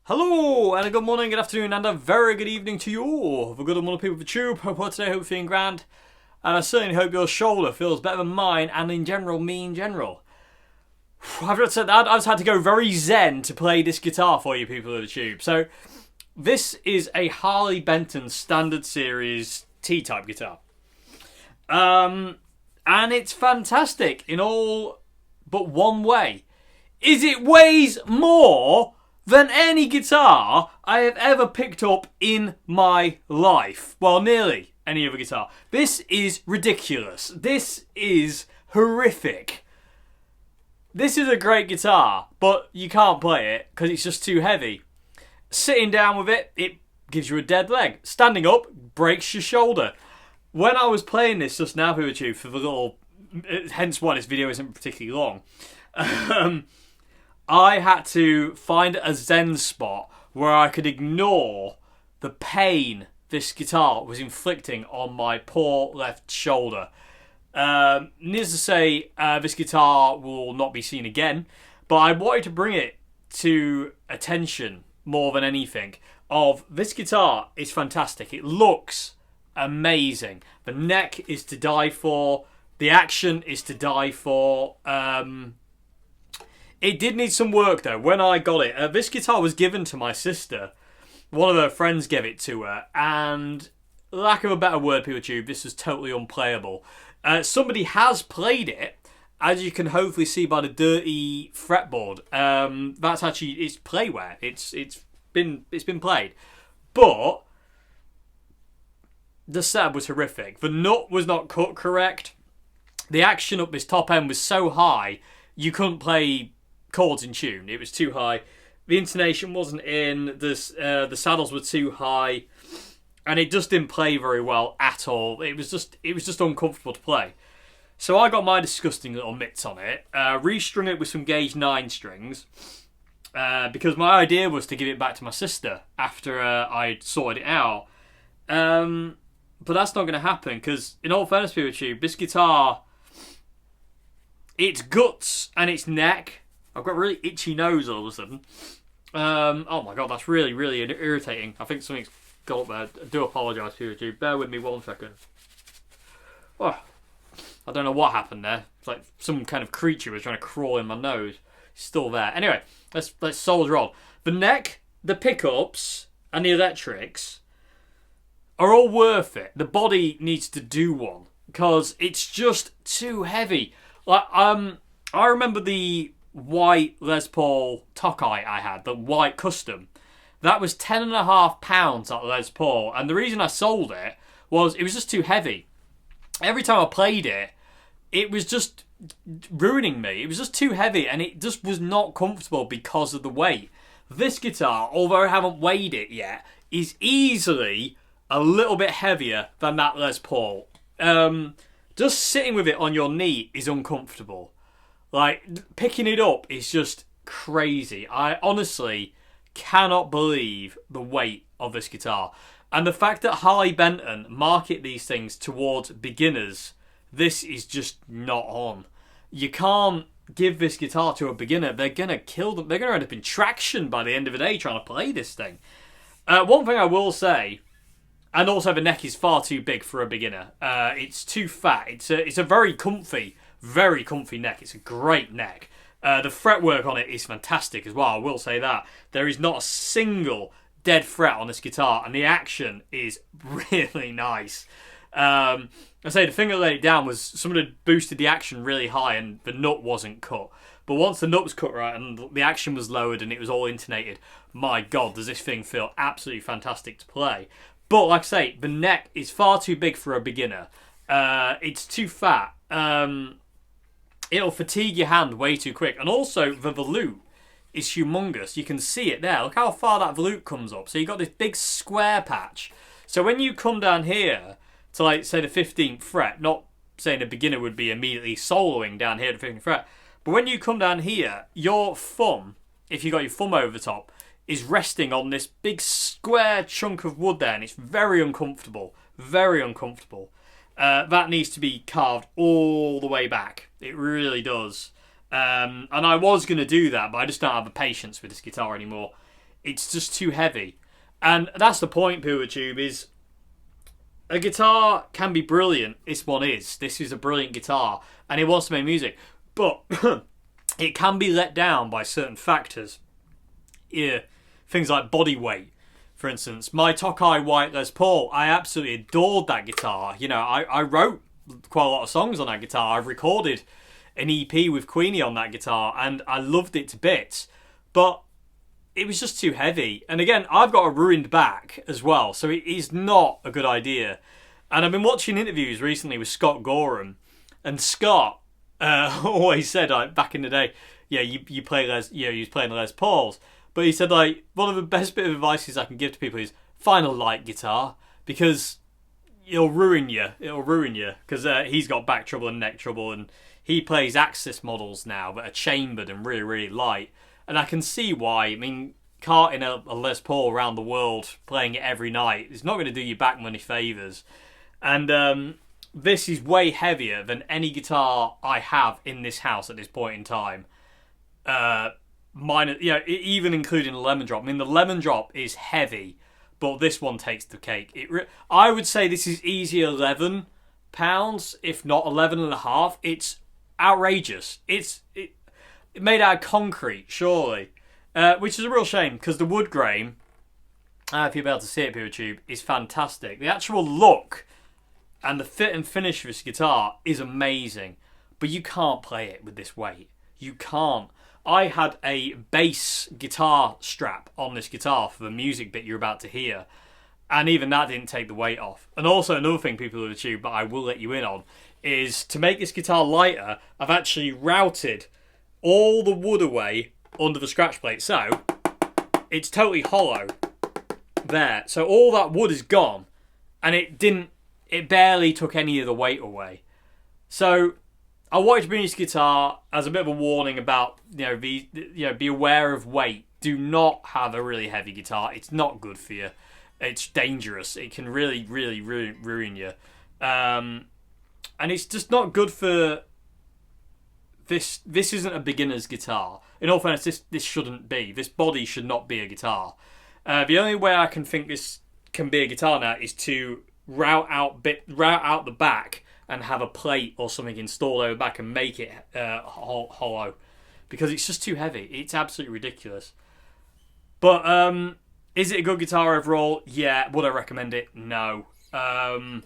Hello, and a good morning, good afternoon, and a very good evening to you all. For good and wonderful people of the tube, hope today, hope you're feeling grand. And I certainly hope your shoulder feels better than mine, and in general, me in general. I've just said that, I've just had to go very zen to play this guitar for you people of the tube. So, this is a Harley Benton Standard Series T-type guitar. And it's fantastic in all but one way. It weighs more than any guitar I have ever picked up in my life. Well, nearly any other guitar. This is ridiculous. This is horrific. This is a great guitar, but you can't play it because it's just too heavy. Sitting down with it, it gives you a dead leg. Standing up, breaks your shoulder. When I was playing this just now for YouTube, for the little... hence why this video isn't particularly long. I had to find a zen spot where I could ignore the pain this guitar was inflicting on my poor left shoulder. Needless to say, this guitar will not be seen again, but I wanted to bring it to attention more than anything. Of this guitar is fantastic. It looks amazing. The neck is to die for. The action is to die for. It did need some work though. When I got it, this guitar was given to my sister. One of her friends gave it to her, and lack of a better word, people tube, this was totally unplayable. Somebody has played it, as you can hopefully see by the dirty fretboard. That's actually it's playware. It's been played, but the setup was horrific. The nut was not cut correct. The action up this top end was so high you couldn't play chords in tune. It was too high. The intonation wasn't in. The saddles were too high, and it just didn't play very well at all. It was just uncomfortable to play. So I got my disgusting little mitts on it, restrung it with some gauge 9 strings, because my idea was to give it back to my sister after I'd sorted it out. But that's not going to happen because, in all fairness, people tube, this guitar, its guts and its neck. I've got a really itchy nose all of a sudden. Oh my god, that's really, really irritating. I think something's got up there. I do apologise to you. Bear with me 1 second. Oh, I don't know what happened there. It's like some kind of creature was trying to crawl in my nose. It's still there. Anyway, let's soldier on. The neck, the pickups, and the electrics are all worth it. The body needs to do one because it's just too heavy. Like I remember the white Les Paul Tokai I had, the white custom. That was £10.5 at Les Paul, and the reason I sold it was just too heavy. Every time I played it, it was just ruining me. It was just too heavy, and it just was not comfortable because of the weight. This guitar, although I haven't weighed it yet, is easily a little bit heavier than that Les Paul. Just sitting with it on your knee is uncomfortable. Like, picking it up is just crazy. I honestly cannot believe the weight of this guitar. And the fact that Harley Benton market these things towards beginners, this is just not on. You can't give this guitar to a beginner. They're going to kill them. They're going to end up in traction by the end of the day trying to play this thing. One thing I will say, and also the neck is far too big for a beginner. It's too fat. It's a very comfy neck. It's a great neck. The fretwork on it is fantastic as well, I will say that. There is not a single dead fret on this guitar, and the action is really nice. I say the thing that let it down was someone had boosted the action really high and the nut wasn't cut. But once the nut was cut right and the action was lowered and it was all intonated, my god, does this thing feel absolutely fantastic to play. But like I say, the neck is far too big for a beginner. It's too fat. It'll fatigue your hand way too quick. And also, the volute is humongous. You can see it there. Look how far that volute comes up. So you've got this big square patch. So when you come down here to, like, say, the 15th fret, not saying a beginner would be immediately soloing down here to the 15th fret, but when you come down here, your thumb, if you got your thumb over the top, is resting on this big square chunk of wood there, and it's very uncomfortable. Very uncomfortable. That needs to be carved all the way back. It really does. And I was going to do that, but I just don't have the patience with this guitar anymore. It's just too heavy. And that's the point, PureTube, is a guitar can be brilliant. This one is. This is a brilliant guitar, and it wants to make music. But it can be let down by certain factors. Yeah, things like body weight, for instance. My Tokai White Les Paul, I absolutely adored that guitar. You know, I wrote quite a lot of songs on that guitar. I've recorded an EP with Queenie on that guitar, and I loved it to bits. But it was just too heavy. And again, I've got a ruined back as well, so it is not a good idea. And I've been watching interviews recently with Scott Gorham, and Scott always said, like, back in the day, yeah, you play you was playing the Les Pauls, but he said, like, one of the best bit of advices I can give to people is find a light guitar, because it'll ruin you. It'll ruin you, because he's got back trouble and neck trouble, and he plays Axis models now that are chambered and really, really light. And I can see why. I mean, carting a Les Paul around the world, playing it every night, is not going to do you back many favours. And this is way heavier than any guitar I have in this house at this point in time. Minus, you know, even including the Lemon Drop. I mean, the Lemon Drop is heavy, but this one takes the cake. I would say this is easy £11, if not 11.5. It's outrageous. It's made out of concrete, surely, which is a real shame, because the wood grain, if you'll be able to see it, PureTube, is fantastic. The actual look and the fit and finish of this guitar is amazing, but you can't play it with this weight. You can't. I had a bass guitar strap on this guitar for the music bit you're about to hear, and even that didn't take the weight off. And also another thing, people of the tube, but I will let you in on, is to make this guitar lighter, I've actually routed all the wood away under the scratch plate, so it's totally hollow there. So all that wood is gone, and it barely took any of the weight away. So I wanted to bring this guitar as a bit of a warning about, be aware of weight. Do not have a really heavy guitar. It's not good for you. It's dangerous. It can really, really ruin you. And it's just not good for this. This isn't a beginner's guitar. In all fairness, this shouldn't be. This body should not be a guitar. The only way I can think this can be a guitar now is to route out the back and have a plate or something installed over the back and make it hollow, because it's just too heavy. It's absolutely ridiculous. But is it a good guitar overall? Yeah. Would I recommend it? No. And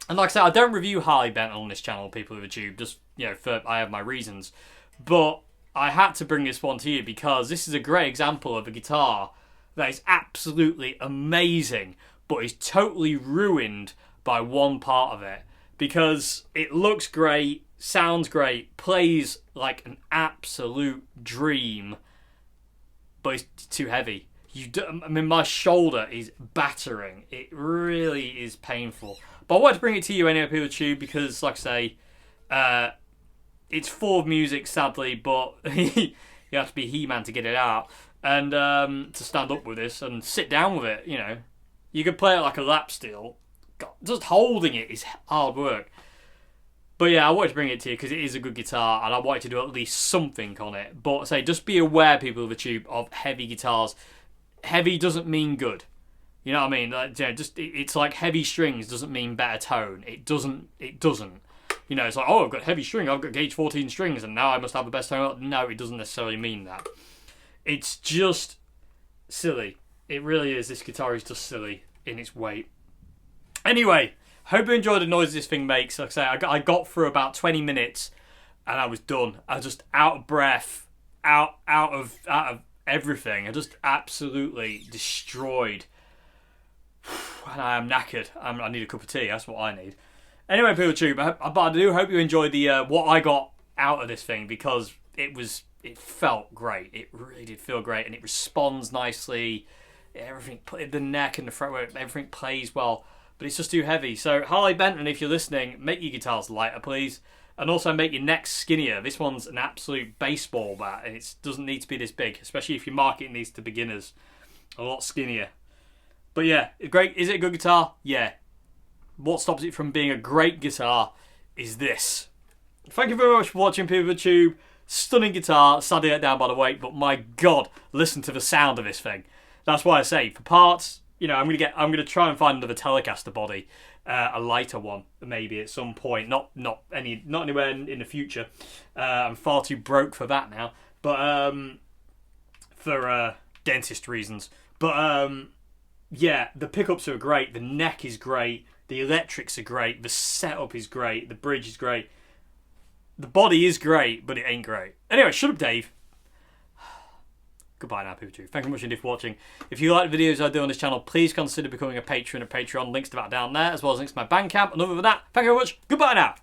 like I said, I don't review Harley Benton on this channel, people of the tube, just, I have my reasons. But I had to bring this one to you because this is a great example of a guitar that is absolutely amazing, but is totally ruined by one part of it. Because it looks great, sounds great, plays like an absolute dream, but it's too heavy. My shoulder is battering. It really is painful. But I wanted to bring it to you anyway, people tube, because, like I say, it's full of music, sadly, but you have to be He-Man to get it out. And to stand up with this and sit down with it, You could play it like a lap steel. God, just holding it is hard work. But yeah, I wanted to bring it to you because it is a good guitar and I wanted to do at least something on it. But say, just be aware, people of the tube, of heavy guitars. Heavy doesn't mean good. You know what I mean? It's like heavy strings doesn't mean better tone. It doesn't. It's like, oh, I've got heavy string, I've got gauge 14 strings, and now I must have the best tone. No, it doesn't necessarily mean that. It's just silly. It really is. This guitar is just silly in its weight. Anyway, hope you enjoyed the noise this thing makes. Like I say, I got through about 20 minutes and I was done. I was just out of breath, out of everything. I just absolutely destroyed. And I am knackered. I need a cup of tea. That's what I need. Anyway, people tube, but I do hope you enjoyed the what I got out of this thing, because it felt great. It really did feel great, and it responds nicely. Everything, the neck and the fretwork, everything plays well, but it's just too heavy. So Harley Benton, if you're listening, make your guitars lighter, please, and also make your necks skinnier. This one's an absolute baseball bat, and it doesn't need to be this big, especially if you're marketing these to beginners. A lot skinnier. But yeah, great. Is it a good guitar? Yeah. What stops it from being a great guitar is this. Thank you very much for watching, people of the tube. Stunning guitar, sadly let down by the weight, but my God, listen to the sound of this thing. That's why I say, for parts, you know, I'm gonna try and find another Telecaster body, a lighter one, maybe at some point. Not anywhere in the future. I'm far too broke for that now. But for dentist reasons. But yeah, the pickups are great. The neck is great. The electrics are great. The setup is great. The bridge is great. The body is great, but it ain't great. Anyway, shut up, Dave. Goodbye now, people. Thank you very much indeed for watching. If you like the videos I do on this channel, please consider becoming a patron at Patreon. Links to that down there, as well as links to my Bandcamp. And other than that, thank you very much. Goodbye now.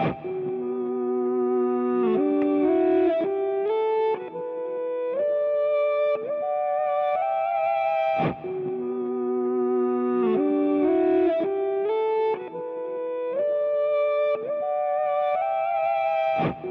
Thank you. You